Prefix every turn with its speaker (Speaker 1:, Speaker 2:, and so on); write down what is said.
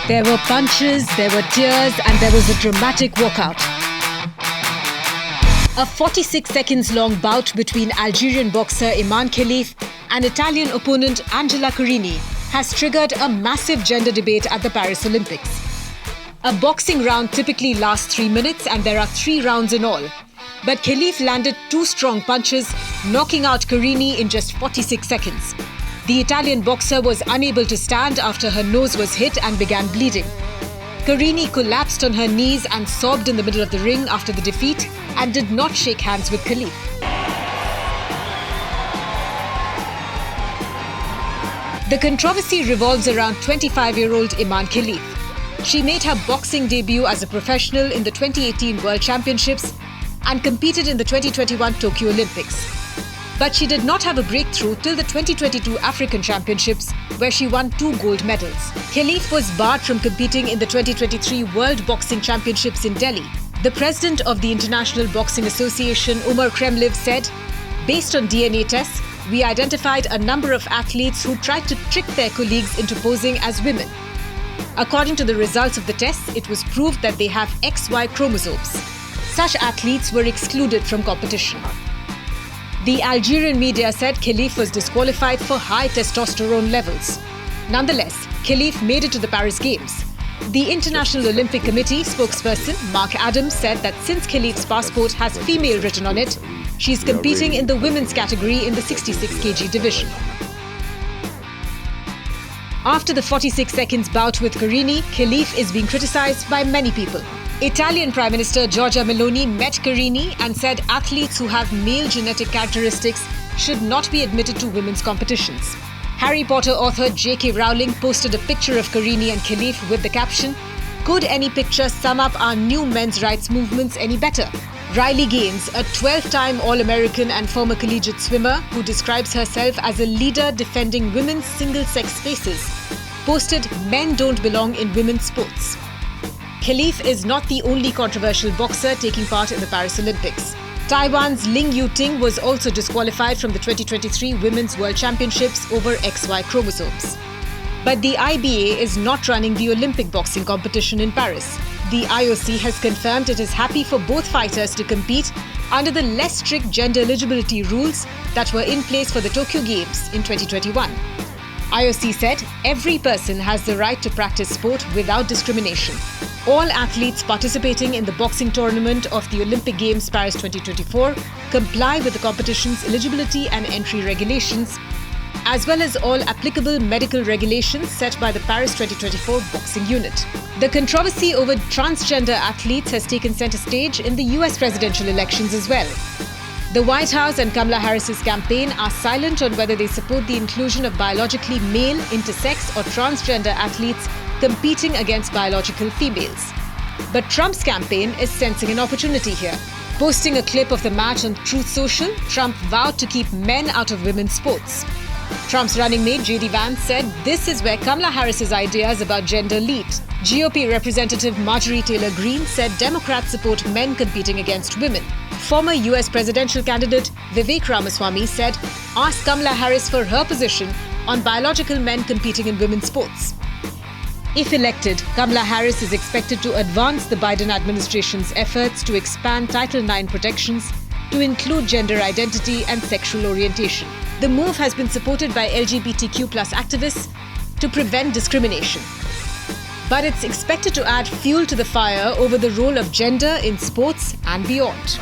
Speaker 1: There were punches, there were tears, and there was a dramatic walkout. A 46 seconds long bout between Algerian boxer Imane Khelif and Italian opponent Angela Carini has triggered a massive gender debate at the Paris Olympics. A boxing round typically lasts 3 minutes and there are 3 rounds in all. But Khelif landed 2 strong punches, knocking out Carini in just 46 seconds. The Italian boxer was unable to stand after her nose was hit and began bleeding. Carini collapsed on her knees and sobbed in the middle of the ring after the defeat and did not shake hands with Khelif. The controversy revolves around 25-year-old Imane Khelif. She made her boxing debut as a professional in the 2018 World Championships and competed in the 2021 Tokyo Olympics. But she did not have a breakthrough till the 2022 African Championships, where she won 2 gold medals. Khelif was barred from competing in the 2023 World Boxing Championships in Delhi. The president of the International Boxing Association, Imane Khelif, said, "Based on DNA tests, we identified a number of athletes who tried to trick their colleagues into posing as women. According to the results of the tests, it was proved that they have XY chromosomes. Such athletes were excluded from competition." The Algerian media said Khelif was disqualified for high testosterone levels. Nonetheless, Khelif made it to the Paris Games. The International Olympic Committee spokesperson Mark Adams said that since Khelif's passport has female written on it, she's competing in the women's category in the 66 kg division. After the 46 seconds bout with Carini, Khelif is being criticized by many people. Italian Prime Minister Giorgia Meloni met Carini and said athletes who have male genetic characteristics should not be admitted to women's competitions. Harry Potter author J.K. Rowling posted a picture of Carini and Khelif with the caption, "Could any picture sum up our new men's rights movements any better?" Riley Gaines, a 12-time All-American and former collegiate swimmer who describes herself as a leader defending women's single-sex spaces, posted, "Men don't belong in women's sports." Khelif is not the only controversial boxer taking part in the Paris Olympics. Taiwan's Ling Yuting was also disqualified from the 2023 Women's World Championships over XY chromosomes. But the IBA is not running the Olympic boxing competition in Paris. The IOC has confirmed it is happy for both fighters to compete under the less strict gender eligibility rules that were in place for the Tokyo Games in 2021. IOC said every person has the right to practice sport without discrimination. All athletes participating in the boxing tournament of the Olympic Games Paris 2024 comply with the competition's eligibility and entry regulations, as well as all applicable medical regulations set by the Paris 2024 boxing unit. The controversy over transgender athletes has taken center stage in the US presidential elections as well. The White House and Kamala Harris's campaign are silent on whether they support the inclusion of biologically male, intersex or transgender athletes competing against biological females. But Trump's campaign is sensing an opportunity here. Posting a clip of the match on Truth Social, Trump vowed to keep men out of women's sports. Trump's running mate J.D. Vance said this is where Kamala Harris's ideas about gender lead. GOP Representative Marjorie Taylor Greene said Democrats support men competing against women. Former US presidential candidate Vivek Ramaswamy said, "Ask Kamala Harris for her position on biological men competing in women's sports." If elected, Kamala Harris is expected to advance the Biden administration's efforts to expand Title IX protections to include gender identity and sexual orientation. The move has been supported by LGBTQ+ activists to prevent discrimination. But it's expected to add fuel to the fire over the role of gender in sports and beyond.